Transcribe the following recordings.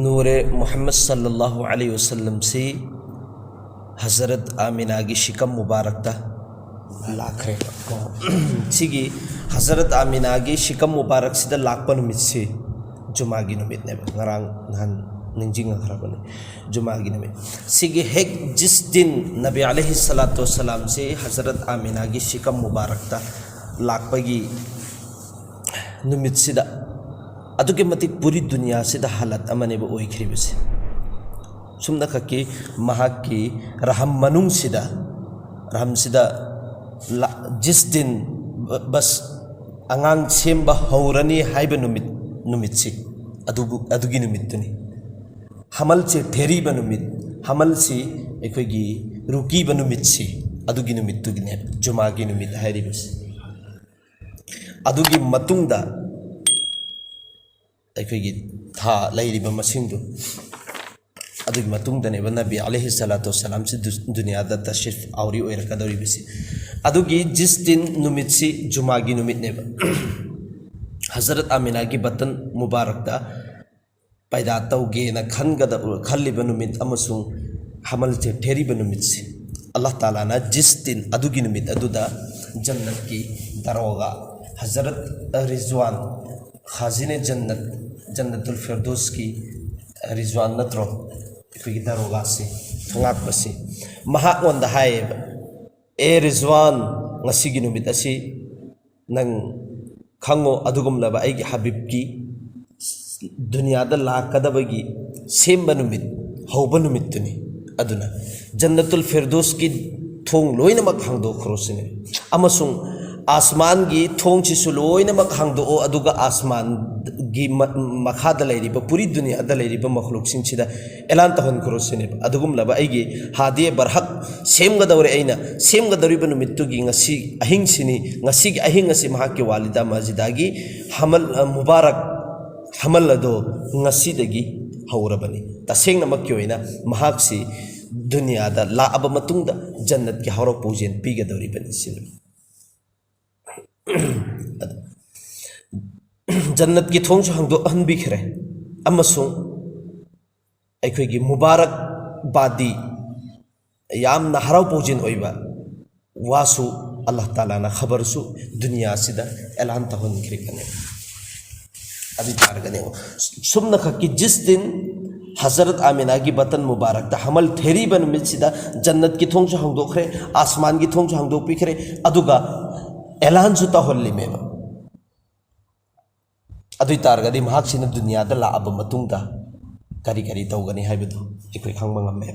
नूरे मोहम्मद सल्लल्लाहु अलैहि वसल्लम से हजरत आमिनागी शिकम मुबारक ता लाखे सिगी हजरत आमिनागी शिकम मुबारक सिदा लाखपन मिसे जुमागी नुमित ने ngarang nan ningjing खराबने जुमागी नुमित सिगी हेक जिस दिन नबी अलैहि सलातु वसलाम से हजरत आमिनागी शिकम मुबारक ता लाखपगी नुमित सिदा अदुके मतिक पूरी दुनिया सिदा हालत अमने बो ओइख्रिबसे सुमना खकी महाकी रहम मनुंग सिदा जिस दिन बस अंगांग सेम्बा हौरनी हाइब नुमित से अदुगी नुमित तुनी हमल से ठेरी बनुमित हमल से एकोगी रुकी बनुमित से अदुगी नुमित तुगिने जुमागी नुमित हाइरिबस अदुगी मतुंगदा एकोगी था लाइरिबा मसिंगदु अदुगी मतुंगदने नबी अलैहि सलातु वसलाम से दुनिया दा तशरीफ आवरी ओइरकदौरी बिसे अदुगी जिस दिन नुमित से जुमागी नुमित ने हजरत आमिनागी बतन मुबारक दा पैदा तौगे न खनगदा खल्लिबा नुमित अमसुं हमल से ठेरिबा नुमित से अल्लाह ताला ना जिस दिन अदुगी नुमित अदुदा जन्नत की दरोगा हजरत रिजवान खाजिने जन्नतुल फिरदौस की रिजवान नत्रो की दरोगा से थंगापसे महाकोंदा हायब ए रिजवान ngasiगी नुमित असी नंग खंगो अदुगुमलबा आइगी हबीब की दुनिया दा लाकदबगी सेम्बा नुमित हौबा नुमित तुनी अदुना जन्नतुल फिरदौस की थोंग लोइनमक हांगदोखरोसिने अमसुंग आसमान की थोंग चिसु लोइनमक हांगदो अदुगा आसमान की मखादा लैरिबा पूरी दुनिया दा लैरिबा मखलुक सिंचिदा एलान तहन खरोसिने अदुगुमलबा आइगी हादिए बरहक सेमगदौरे अइना सेमगदौरिबा नुमित्तुगी ngasi ahing sini ngasi gi ahing ngasi mahak ki walida majidagi hamal mubarak hamal ado ngasi dagi haurabani tasengna makki oina mahak si dunia da la aba matungda jannat ki hawra pujen pigadori bani sin जन्नत की थोंग हंगदो हनबिखरे अमसुं अखोगी मुबारक बादी यामना हराव पोजिन ओइबा वासु अल्लाह ताला ना खबरसु दुनिया सिदा एलान तहन खिरकने अभी तारगने सुमना खकी जिस दिन हजरत आमिना की बतन मुबारक ता हमल ठेरी बन मिसिदा जन्नत की थोंग हंगदोखरे आसमान की थोंग हंगदोपिखरे अदुगा एलान सु तहल्ली मेबा अदुई तारगदी महाक्सिना दुनियादा लाअब मतुंगदा करी करी तौगनी हाइबदु इखोय खंगबा ngame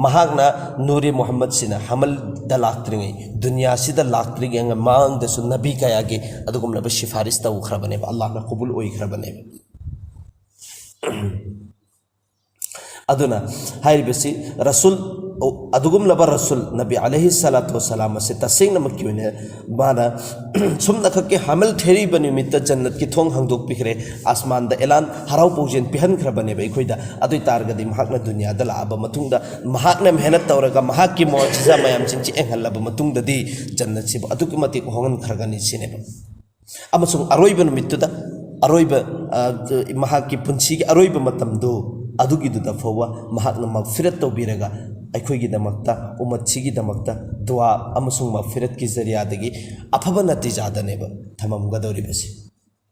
महागना नूरी मोहम्मद सिना हमल दा लाक्त्रिंगै दुनिया सिदा लाक्त्रिंगै मांग दसु नबी कयागे अदुगुमलबा सिफारिश तौ खरबने अल्लाह ना कबूल ओइ खरबने अदुना हाइबसी रसूल अदुगुमलबा रसूल नबी अलैहि सलातु वसलाम से तसेंगना मक्योने माना सुमना खके हमल ठेरी बनि मित जन्नत की थोंग हंगदोक पिखरे आसमान दा एलान हराव पोजेन पिहन खरबने बखोइदा अदुई तारगदी महाकना दुनिया दा लाबा मतुंगदा महाकना मेहनत तौरगा महाकी मौजिजा मयाम चिंची एंहलबा मतुंगददी जन्नत सिब अदुकि मति होंगन खरगनी सिनेबा अमसुंग अरोइबा नुमित्तुदा अरोइबा महाकी पुंसी की अरोइबा मतमदो अदुगी दुदा फवा महाकना मगफिरत तौबिरगा अखोगी दमकता उम्मत सिगी दमकता दुआ अमसुंग मगफिरत की जरियादगी अफबा नतीजा दनेबा थममगदौरिबसे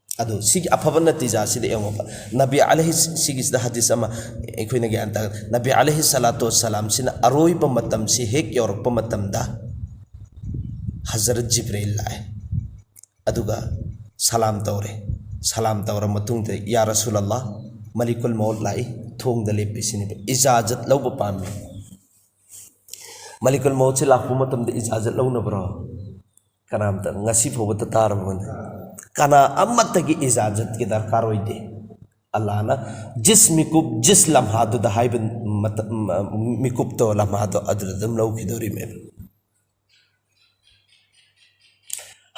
अदो सिगी अफबा नतीजा सिदे एंगोबा नबी अलैहि सिगिसदा हदीस अमा अखोइना ग्यान ता नबी अलैहि सलातु वसलाम सिना अरोइबा मतम सि हेक यौरकपा मतमदा हजरत जिब्राइल लाए अदुगा सलाम तौरे मतुंगदे या रसूलल्लाह मलिकुल मौत लाई थोंग दले पिसिने इजाजत लौबा पामे मलिकुल मौत से लाखु मतम इजाजत लौनब्रो कनाम त ngasi फोबत तारबन कना अमतगी इजाजत की दरकार होइदे अल्लाह ना जिस मिकुब जिस लम्हा द हाइबन मिकुब तो लम्हा तो अदरदम लौ खिदोरी में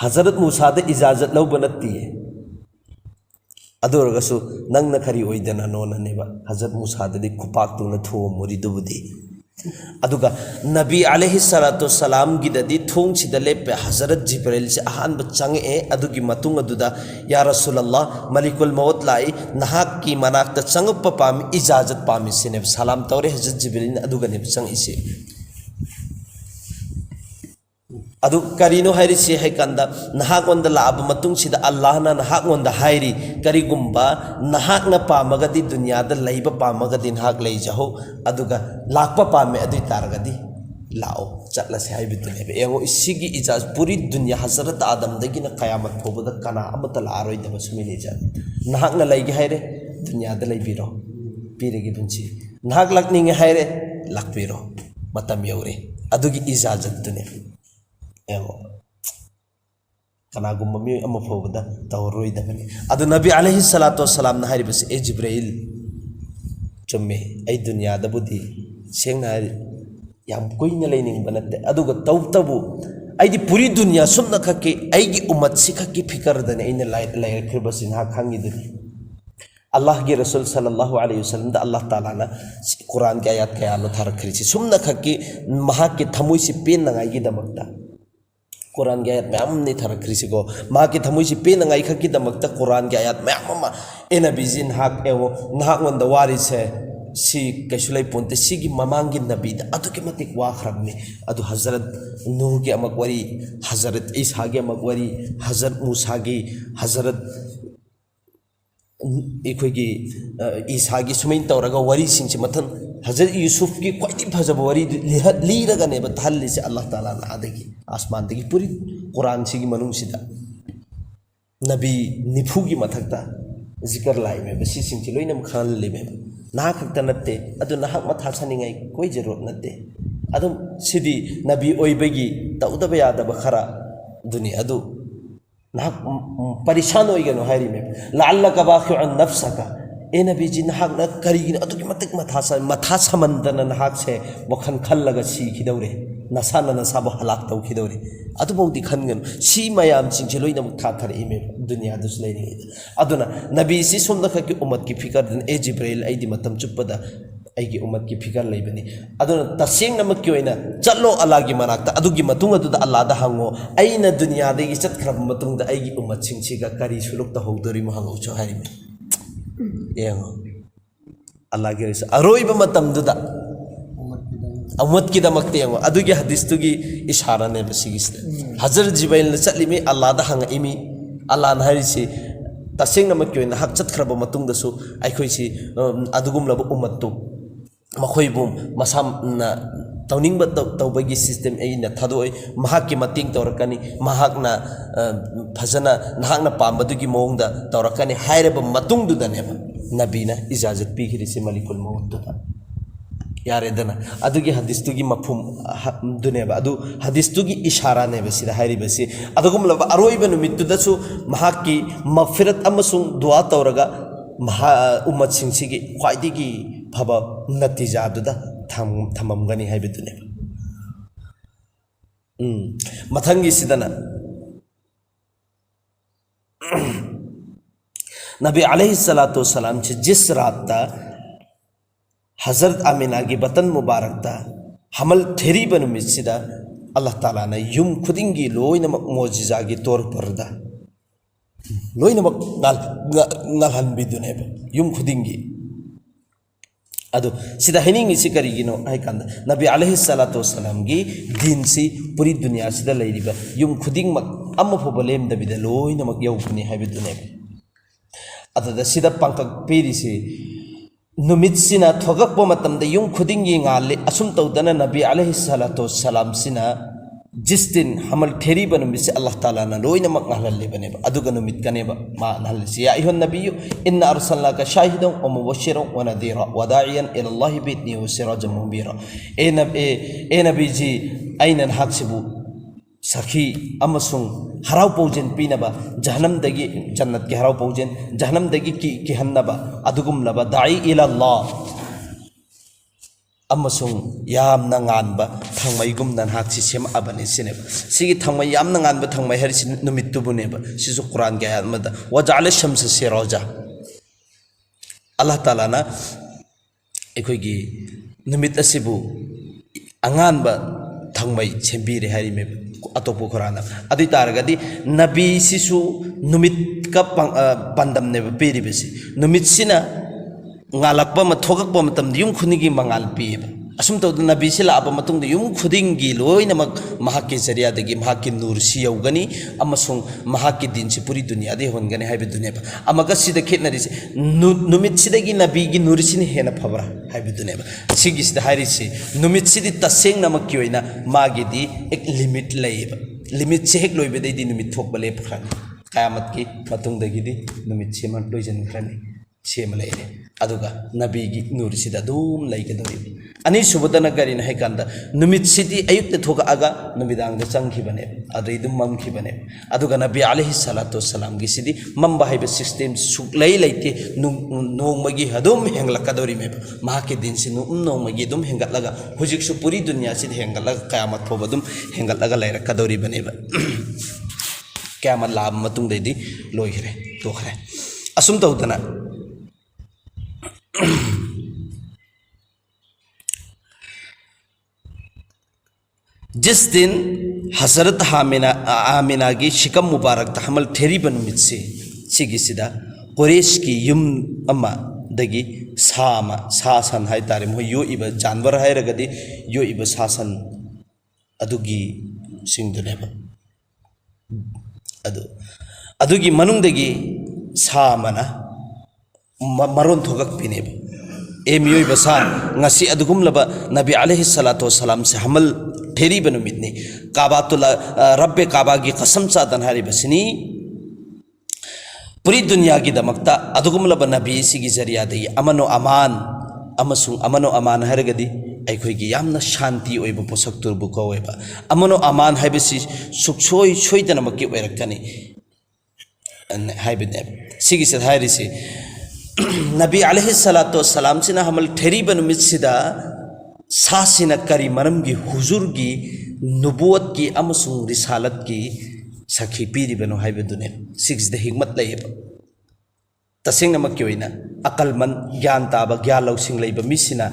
हजरत मूसा द इजाजत लौबनती है नंगना खरी ओइदना नोननेबा हजरत मूसा दि खुपाक तुना थो मुरिदुबुदी aduga nabi alaihi salatu salam gidadi thong chida lepe hajarat jibril se ahan bachang e adugi matung aduda ya rasulullah malikul maut lai nahak ki manak ta changup pam ijazat pami sine salam tawre hajarat jibril aduga ne chang ise adu karino hairi si hai kanda nahak onda laab matung sida allahna nahak onda hairi kari gumba nahak na pamagadi dunya da laiba pamagadi nahak lei jaho aduga lakpa pame adu taragadi lao chatla se hai bitu lebe engo isigi ijaz puri dunya hajarat adam dagi na qiyamat phobada kana amata la aroi da basmi le ja nahak na laigi haire dunya da lei biro piregi bunchi nahak lakning haire lakpiro matam yaure adugi ijazat tune emo kana gummi amma phobada tawroi da bani adu nabi alaihi salatu wassalam na haribas e jibril chumme ai dunya da budi sengna yam koina leining banate aduga tawtabu ai di puri dunya sumna khake ai gi ummat sikhake fikar da ne ina lai khirbasin ha khangi dani Allahgi Rasul sallallahu alaihi wasallam da Allah taala na Quran ke ayat kaya lo thar khri sumna khake maha ke thamoi si pen na ngai gi damakta Quran ke ayat ma'am नहीं था रखी को माँ की थमुई से pen अंगाई खकी दमक तक Quran के आयत मैम मम्मा इन अभिजिन हाक एवो नाक वन दवारी से सी कैशुलाई पोंते सी की ममांगी नबी दा अतो के मत एक वाखरब ने अतो हजरत नूह के अमकवरी हजरत ईसा के अमकवरी हजरत मूसा की हजरत इखोगी ईसा की सुमेन तौरगा वरी सिंह से मथन हजरत यूसुफ की क्वाइटी फजब वरी लीरगा ने बथल्ली से अल्लाह ताला ना आदेगी आसमान देगी पूरी कुरान सी की मनुष्य दा नबी निफू की मथकता जिक्र लाई में बसी सिंह से लोई नम खान ले में ना खकता नत्ते अदु नहक मथा सनिंगाई कोई जरूरत नत्ते अदु सिदी नबी ओइबगी तउदब यादब खरा दुनिया अदु नहक परेशान होइगनो हारी में लअल्लका बाखिउन नफ्सका ए नबी जी नहक न करिगिन अदु की मतक मथा समंदन नहक से वखन खल्लगा सी खिदौरे नसाना नसाबो हलाक तौ खिदौरे अदु बौदी खनगन सी मयाम सिंह से लोइना मुक थाथर इमे दुनिया दुस लेनि अदुना नबी सी सोमना खकी उम्मत की फिकर दिन ए जिब्राइल आइदी मतम चुप्पदा आइगी उम्मत की फिकर लेबनी अदुना तसेंग नमक की ओइना चलो अल्लाह की मनाकता अदुगी मतुंग अदुदा अल्लाह दा हंगो आइना दुनिया देगी चतखरब मतुंग दा आइगी उम्मत सिंह सिगा करी सुलुक ता होदोरी म हंगो छो हारि में येंगो अल्लाह के रिस अरोइब मतम दुदा अमत की दमकते येंगो अदुगी हदीस तुगी इशारा ने बसिगिस हजरत जिब्राइल न चली में अल्लाह दा हंग इमी अल्लाह न हारि से तसेंग नमक की ओइना हक चतखरब मतुंग दसु आइखोइ सी अदुगुम लब उम्मत तु मखोइबुम मसाम ना तौनिंग तौबगी सिस्टम एना थादोय महाकि मतिंग तौरकनी महाकना फजना नहाकना पामबदुगी मोंगदा तौरकनी हायरब मतुंगदुदने नबीना इजाजत पीखिरिसे मलिकुल मौतुदा यारेदना अदुगी हदीसतुगी मफहुम दुनेबा अदु हदीसतुगी इशारा ने बसिदा हायरिबसि अदुगुम लब अरोइब नुमितुदसु महाकि मगफिरत अमसुंग दुआ तौरगा महा उम्मत सिंसिगी ख्वाइदिगी फबा नतीजा दुदा थममगनी हाइबदुने मथंगी सिदना नबी अलैहि सलातु वसलाम से जिस रात ता हजरत आमिनागी बतन मुबारक ता हमल थेरी बनुमित सिदा अल्लाह ताला ने युम खुदिंगी लोइनमक मोजिजागी तौर पर दा लोइनमक नाल बिदुने युम खुदिंगी अदो सिदा हेनिंगी सी करिगिनो हाय कांदा नबी अलैहि सलातु वसलाम गी दीन सी पूरी दुनिया सिदा लैरिबा युम खुदिंग मक अम्म फोबलेम दबिदा लोइनमक यौबनी हायबिदुने अददा सिदा पंकक पेरिसी नुमित सिना थोगकपो मतमदा युम खुदिंग यिंगाले असुम तौदना नबी अलैहि सलातु वसलाम सिना जिस दिन हमल थेरी बनुमित से अल्लाह ताला ना लोइनमक नहलले बनेबा अदुगा नुमित कनेबा मा नहलसी या अय्युहन नबिय्यु इन्ना अरसलनाका शाहिदन व मुबश्शिरन व नदीरा व दाइयन इला अल्लाहि बिइذनि व सिराजन मुनीरा ए नबी जी आइनन हकसिबु सखी अमसुंग हराव पौजेन पीनबा जहन्नम दगी जन्नत के हराव पौजेन जहन्नम दगी की हन्नबा अदुगुम लबा दाई इला अल्लाह अमसुंग यामना nganba thangmaigum nan hakchi sem abani sineba sigi thangmai yamna nganba thangmai harisi numittu buneba sisu quran ga ayat mada waja'ala shamsa siraja Allah taala na ekhoigi numit asibu anganba thangmai sembire harime atopo khorana adi taragadi nabi sisu numit ka pandam ne peri besi numit sina ngalakpa ma thogakpa matam yum khunigi mangal pi asum to nabi sila aba matung de yum khudingi loina mak mahaki zariya degi mahaki nur si yogani amasung mahaki din si puri dunya de hongani haibe dunya amaga sida khetna ri numit sidagi nabi gi nur sin hena phabra haibe dunya sigi sida hairi si numit sidi taseng namak ki oina magi di ek limit laiba limit se hek loibe de di numit thok bale phran qayamat ki matung degi di numit se man loijan khrani sema laire aduga nabi gi nur sida dum laikadori ani subadana garina haikanda numit sidi ayuk te thoga aga numidang da changki bane adri dum mam ki bane aduga nabi alaihi salatu wassalam gi sidi mamba haiba system suklai laite nong magi hadum henglakadori me ma ke din sinu nong magi dum hengatlaga hujik su puri dunya sid hengalaga qiyamat phoba dum hengatlaga laira kadori bane ba qiyamat la matung de di loihre to khre asum tawdana जिस दिन हजरत आमिनागी शिकम मुबारक हमल ठेरी बनुमित से सिगिसिदा कुरैश की yum अम्मा दगी सामा सासन हाय तारे मो यो इब जानवर हाय रगदी यो इब सासन अदुगी सिंगदुनेबा अदुगी मनुंगदगी सामना maron thogak pineb emioi basa ngasi adugum laba nabi alaihi salatu wassalam se hamal theri banumit ni kabatul rabbe kaaba gi qasam sa dan hari basini puri dunya gi damakta adugum laba nabi si gi zariya de amano aman amasung amano aman hargadi ai khoi gi yamna shanti oiba posak tur bu ko oiba amano aman haibasi suksoi soidana makki oirakani haibine sigi se hairi se Nabi alaihi salatu wassalam sina hamal theri banumit sida sasina kari maram gi huzur gi nubuwat gi amasung risalat gi sakhi piri banu haibe dune 6 de hikmat layeba tasing namak kyoina akal man gyan taba gya lausing leiba misina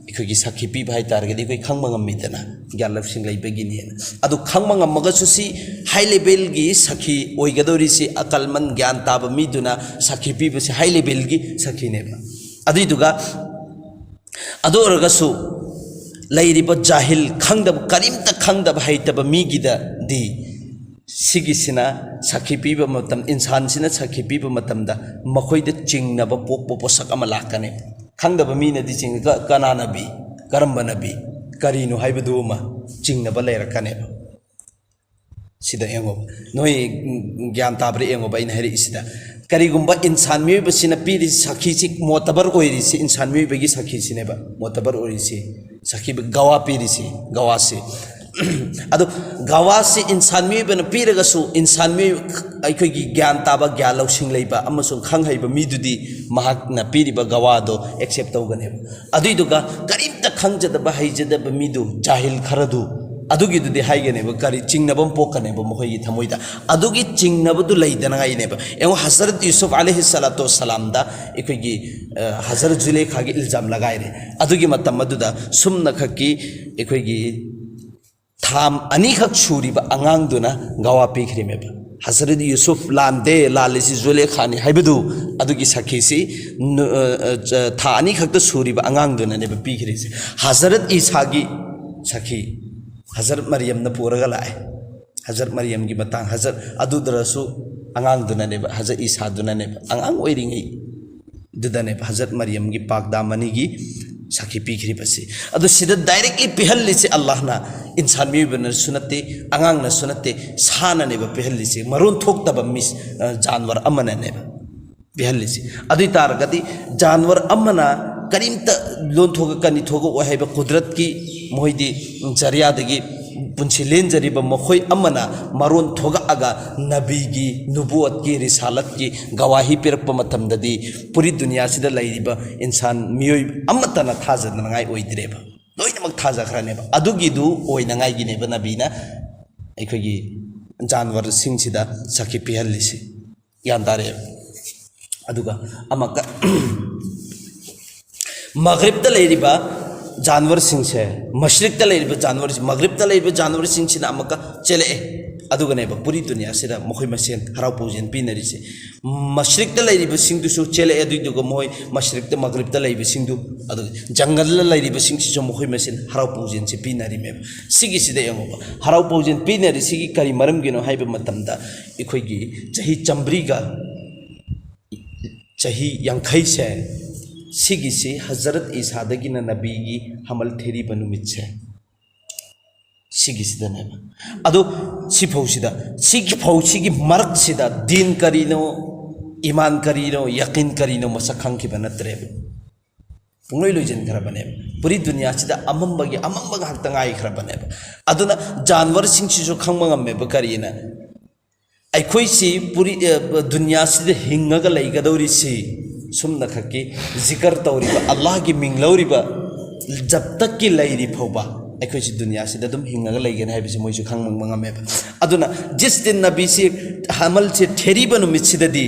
ikhogi sakhi pi bhai targadi koi khangma ngammi dana gya lausing leiba gi ni adu khangma ngammaga susi high level gi sakhi oigadori si akal man gyan taba mi duna sakhi pi basi high level gi sakhi neba adu duga adu orgasu lairiba jahil khangdab karimta khangdab haitaba mi gi da di sigisina sakhi pi ba matam insan sina sakhi pi ba matam da makhoi da chingna ba pok posak ama lakane khangdaba mi na di ching kana nabi karamba nabi karino haibadu ma chingna ba leirakane sida engo noi gyan tabre engo ba in hari sida karigumba insan mi ba sina pi sakhi sik motabar oiri si insan mi ba gi sakhi sine ba motabar oiri si sakhi ba gawa pi si gawa si ado gawa si insan mi ba na pi raga su insan mi ai khoi gi gyan taba gya lausing leiba amasung khang haiba mi dudi mahak na pi ba gawa do accept tawgane adu duga karimta khangjada ba haijada ba mi du jahil kharadu adugi dudi haigane ba kari chingnabam pokane ba mohoi thamoida adugi chingnabadu leidana gaine ba eng hazrat yusuf alaihi salatu wassalam da ikogi hazrat zulaikha gi iljam lagaire adugi matam maduda sumna khaki ikogi tham ani khak shuri ba angang duna gawa pikri me ba hazrat yusuf lande lalisi zulaikha ni haibedu adugi sakhi si tha ani khak ta shuri ba angang duna ne ba pikri se hazrat isa gi sakhi Hajarat Maryam na pura galay. Hajarat Maryam gi batang Hajarat adu darasu angang duna neba Hajarat Isa duna neba angang oiring ai duda neba Hajarat Maryam gi pak damani gi sakhi pikri basi adu sida directly pihalli se Allah na insan mi benar sunate angang na sunate sana neba pihalli se marun thok taba mis janwar amana neba pihalli se adu tar gadi janwar amana karimta lon thoga kani thoga o haiba qudrat ki mohidi jariya dagi punsi len jariba mokhoi amana maron thoga aga nabi gi nubuwat ki risalat ki gawahi pirakpa matam dadi puri dunya sida lairiba insan miyoi amatana thaja nangai oidreba loinamak thaja khraneba adugi du oina ngai gi neba nabina aikhogi janwar sing sida sakhi pihalisi yandare aduga amaka maghrib da leiriba जानवर सिंह से मशरिक तले जानवर मगरिब तले जानवर सिंह से अमका चले अदुगनेब पूरी दुनिया से मखोय मसेन हराव पौजेन पीनरिसे मशरिक तले सिंह चले अदुगो मोय मशरिक त मगरिब तले सिंह अदु जंगल लैरिब सिंह से मखोय मसेन हराव पौजेन से पीनरि मेब सिगी सिदे यंगोबा हराव पौजेन पीनरि सिगी करी मरम गिनो हाइब मतमदा इखोयगी चही चंब्रीगा चही यंखै से सिगी से हजरत ईसादगी नबी की हमल थेरी बनुमित से सिगी सिदने अदो सिफौसिदा सिगी फौसिगी मरक सिदा दीन करीनो ईमान करीनो यकीन करीनो मसखंग की बनत्रे पुंगलोय लोइजन खरा बने पूरी दुनिया सिदा अमंबगी अमंबग हक्तंगाई खरा बने अदुना जानवर सिंह सिसु खंगमंगमे बकरीना अखोई सी पूरी दुनिया सिदा हिंगगा लैगदौरी सी सुमना खकी जिक्र तौरीबा अल्लाह की मिंग लौरीबा जब तक की लैरी फौबा अखोई सी दुनिया से दम हिंगगा लैगन है बिसे मोइसु खांगमंगमे अदुना जिस दिन नबी से हमल से थेरीबा नुमित सिददी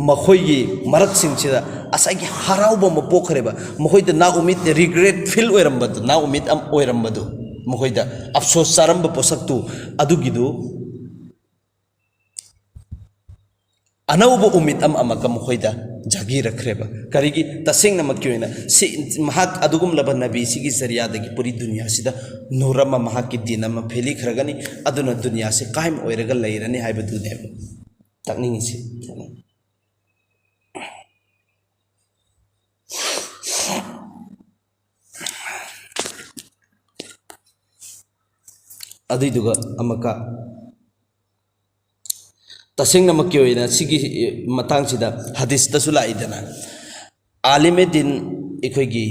मखोई मरक सिंह सिदा असागी हराउबा मपोखरेबा मखोइद ना उम्मीद रिग्रेट फील ओइरंबदु ना उम्मीद अम ओइरंबदु मखोइद अफसोस सारंब पोसक्तु अदुगिदु अनौब उम्मीद अमका मखोइद जागी रखरेबा करीगी तसेंग नमक क्यों से महाक अदुगुम लब नबी सिगी जरियादगी पूरी दुनिया सिदा नूरम महाक की दिन अम फेली खरगनी अदुना दुनिया से कायम ओइरगा लैरनी हाइबदुने तकनिंग से अदुइदुगा अमका तसेंग नमक की ओइना सिगी मतंग सिदा हदीस तसुला इदना आलिम दिन इखोगी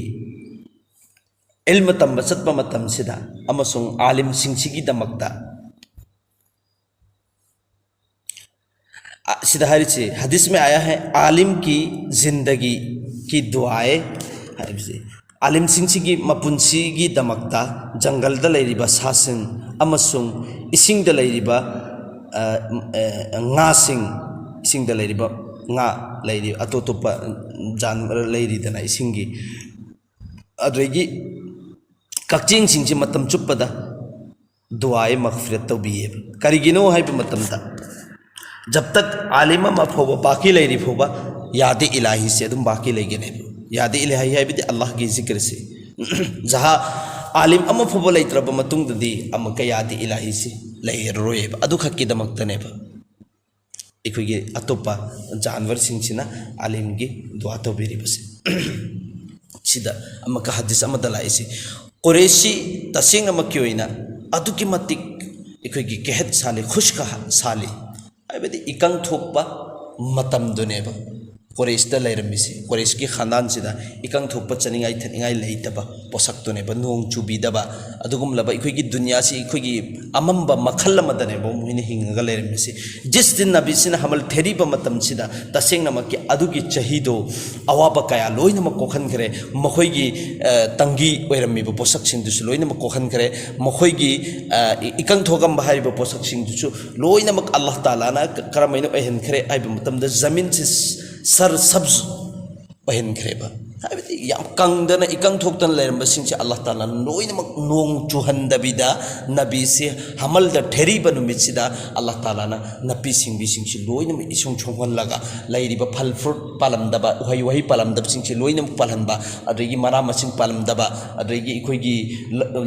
इल्म तंब सत्प मतम सिदा अमसुंग आलिम सिंह सिगी दमकता सिदा हरिसे हदीस में आया है आलिम की जिंदगी की दुआएं आलिम सिंह सिगी मपुंसी की दमकता जंगल द लैरिबा सासिन अमसुंग इसिंग द लैरिबा सिंह इसिंग द लैरिबा लैरि अतोतोप जानवर लैरिदना इसिंगी अद्रगी कक्चिंग सिंह मतम चुप्पदा दुआए मगफिरत तौबिए करिगिनो हाइब मतमदा जब तक आलिम मफोबा बाकी लैरि फोबा याद इलाही से अदुम बाकी लैगने याद इलाही हाइबदि अल्लाह की जिक्र से जहाँ आलिम अम फोबा लैत्रब मतुंगदि अमक याद इलाही से लैरोयब अदु खक्किदमक्तनेब इखोगी अतोपा जानवर सिंह आलिम की दुआ तौबिरिबसे सिदा अमक हदीस अमदा लाइसे कुरैशी तसेंग अमकी ओइना अदुकी मतिक इखोगी केहत साले खुशका साले हाइबदि इकंग थोपा मतम दुनेब कुरैशदा लैरमिसे कुरैश की खानदान सिदा इकंग थोपा चनिंगाई थनिंगाई लैतबा पोसक्तुनेब नोंग चुबीदबा अदुगुम लबा इखोगी दुनिया से इखोगी अमंबा मखल मदनेब मोहिने हिंगगा लैरमिसे जिस दिन नबी सिना हमल थेरीबा मतम सिदा तसेंग नमकी अदुगी चाहिदो अवाबा कया लोइनमक कोखनखरे मखोइगी तंगी ओइरमिबा पोसक सिंदुसु लोइनमक कोखनखरे मखोइगी इकंग थोगम बाहारिबा पोसक सिंदुसु लोइनमक अल्लाह ताला ना करमैनो ओहनखरे आइबा मतमदा जमीन से सर सब्ज ओहनखरेबा हाइबदि याम कंगदना इकंग थोक्तन लैरंबा सिंसे अल्लाह ताला लोइनमक नोंग चुहंदबिदा नबी से हमल द थेरीबा नुमितसिदा अल्लाह ताला ना नपी सिंबी सिंसे लोइनमक इसों छोंगलगा लैरिबा फल फ्रूट पालमदबा उहै वहै पालमदब सिंसे लोइनमक पालहनबा अदगी मना मसिंग पालमदबा अदगी इखोगी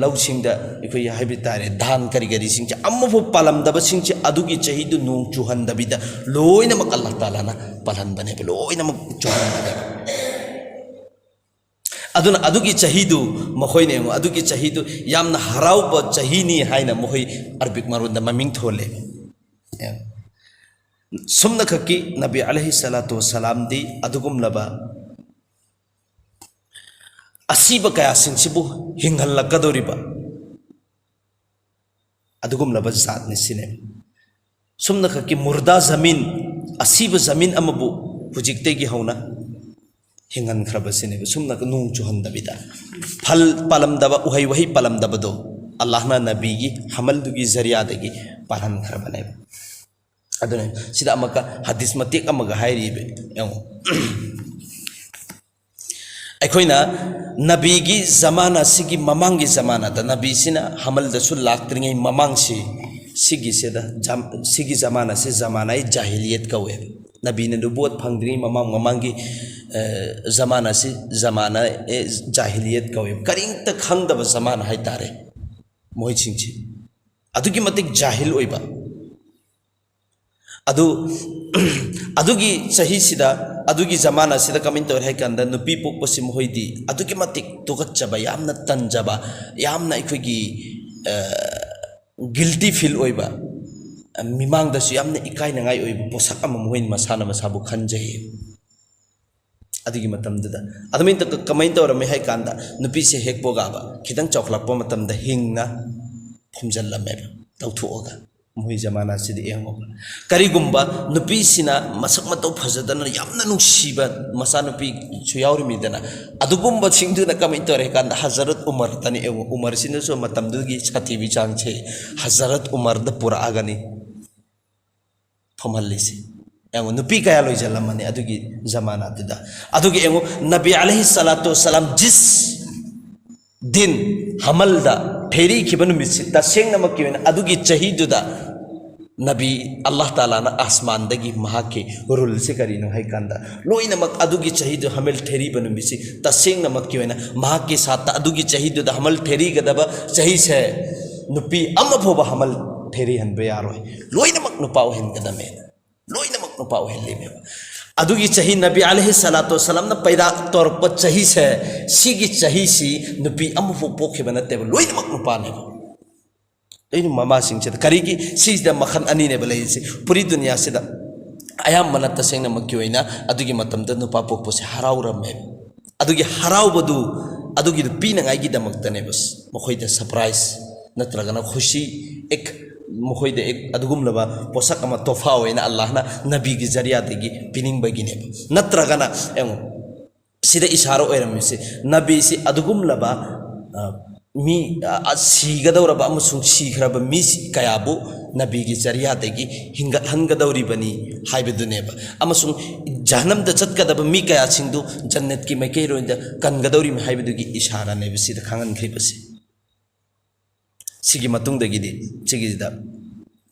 लौसिंगदा इखोई हाइबि तारे धान करी करी सिंसे अम्मफो पालमदबा सिंसे अदुगी चाहिदु नोंग चुहंदबिदा लोइनमक अल्लाह ताला ना पालहनबने लोइनमक चुहंदबा अदुना अदुगी चाहिदु मखोइने अदुगी चाहिदु यामना हराउबा चाहिनी हाइना मखोइ अरबिक मरुंदा ममिंग थोले सुमना खकी नबी अलैहि सलातु वसलाम दी अदुगुम लबा असीबा कया सिंसिबु हिंगल लकदोरिबा अदुगुम लबा जात ने सिने सुमना खकी मुर्दा जमीन असीबा जमीन अमबु हुजिकतेगी हौना हिंगन खरबसिने सुमना नोंग चुहंदबिदा फल पालमदबा उहै वहै पालमदबदो अल्लाहना नबीगी हमलदुगी जरियादगी पालन खरबने अदुने सिदा अमका हदीस मतेक अमगा हाइरिबे यंगो ꯑꯩꯈꯣꯏꯅ ꯅꯕꯤꯒꯤ ꯖꯃꯥꯅ ꯁꯤꯒꯤ ꯃꯃꯥꯡꯒꯤ ꯖꯃꯥꯅꯗ ꯅꯕꯤꯁꯤꯅ ꯍꯃꯜꯗꯁꯨ ꯂꯥꯛꯇ꯭ꯔꯤꯉꯩ ꯃꯃꯥꯡꯁꯤ ꯁꯤꯒꯤꯁꯤꯗ ꯁꯤꯒꯤ ꯖꯃꯥꯅꯁꯤ ꯖꯃꯥꯅꯥꯏ ꯖꯥꯍꯤꯂꯤꯌꯠ ꯀꯧꯋꯦ नबीने नुबुवत फंगद्री ममांग ममांगी जमाना से जमाना जाहिलियत कवे करिंगत खंगदब जमाना है तारे मोहिसिंगची अदुगी मतिक जाहिल ओइबा अदुगी सही सिदा अदुगी जमाना सिदा कमिंग तोर है कंदा नुपी पोकपसि मोहिदी अदुगी मतिक तुगच्चबा यामना तंजबा यामना इखोगी गिल्टी फील ओइबा मिमांग दसु यामने इकाई नंगाई ओइब पोसक अमा मोहिन मसाना मसाबु खंजै अदुगी मतमददा अदमिन तक कमाइन तौरमे है कांदा नुपी से हेक पोगाबा खिदंग चौखलापो मतमदा हिंगना फुमजल्लमे तौथोगा मोहि जमाना सिदि एंगो करिगुंबा नुपी सिना मसक मतौ फजदना यामना नुसीबा मसा नुपी सुयावरिमिदना अदुगुंबा सिंगदुना कमाइन तौरे कांदा हजरत उमर तनी एंगो उमर सिनसो मतमदुगी छातीबि चांगछे हजरत उमर द पुरा आगनी फमहल्लिसे एंगो नुपी कया लोइजलमने अदुगी जमाना दुदा अदुगी एंगो नबी अलैहि सलातु वसलाम जिस दिन हमलदा फेरी खिबन मिसि तसेंग नमक किवेन अदुगी चही दुदा नबी अल्लाह ताला ना आसमान दगी महाके रुल से करी नो है कांदा लोई नमक अदुगी चही दु हमल फेरी बन मिसि तसेंग नमक किवेन महाके साथ अदुगी चही दुदा हमल फेरी गदबा चही से नुपी अम फोबा हमल फेरी हन बे यारोय लोई नमक नुपाव हिन गदमे लोई नमक नुपाव हिन लेबे अदुगी चही नबी अलैहि सलातु वसलाम न पैदा तौर पर चही से सिगी चही सी नुपी अम फो पोखे बनते लोई नमक नुपा ने इन मामा सिंह से करीगी सिदा मखन अनि ने बले से पूरी दुनिया से अयाम मन तसेंग नमक की होइना अदुगी मतम द नुपा पोपो से हराउरमे अदुगी हराउबदु अदुगी पीनंगाई गी दमकतने बस मखोय द सरप्राइज नत्रगना खुशी एक मुखोयदे एक अदुगुमलबा पोसक अमा तोफा होइना अल्लाहना नबी की जरिया देगी पिनिंग बगिने नत्रगना एंगो सिदा इशारा ओइरमिसे नबी से अदुगुमलबा मी सीगदौरबा अमसुंग सीखरबा मी कयाबु नबी की जरिया देगी हिंगत हनगदौरिबनी हाइबदुनेबा अमसुंग जहन्नम द चतकदबा मी कया सिंगदु जन्नत की मैके रोइंद कनगदौरि हाइबदुगी इशारा नेबे सिदा खांगनख्रिबसे सिगी मतुंग दगिदि सिगिदा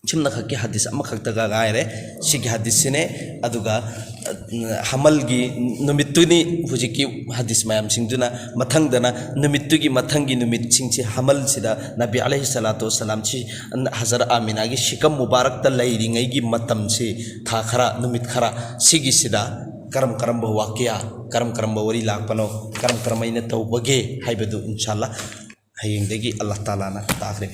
चिमना खक्की हदीस अमा खक्तगा गायरे सिगी हदीस सिने अदुगा हमलगी नुमित्तुनी हुजिकी हदीस मयाम सिंगदुना मथंगदना नुमित्तुगी मथंगी नुमित सिंगछि हमल सिदा नबी अलैहि सलातु वसलाम छि हजर आमिनागी शिकम मुबारक त लैरिंगैगी मतम से था खरा नुमित खरा सिगी सिदा करम करम वाक्या करम वरी लाकपनो करम मैन तौबगे हाइबदु इंशाअल्लाह हयेंदगी अल्लाह ताला ना ताखरे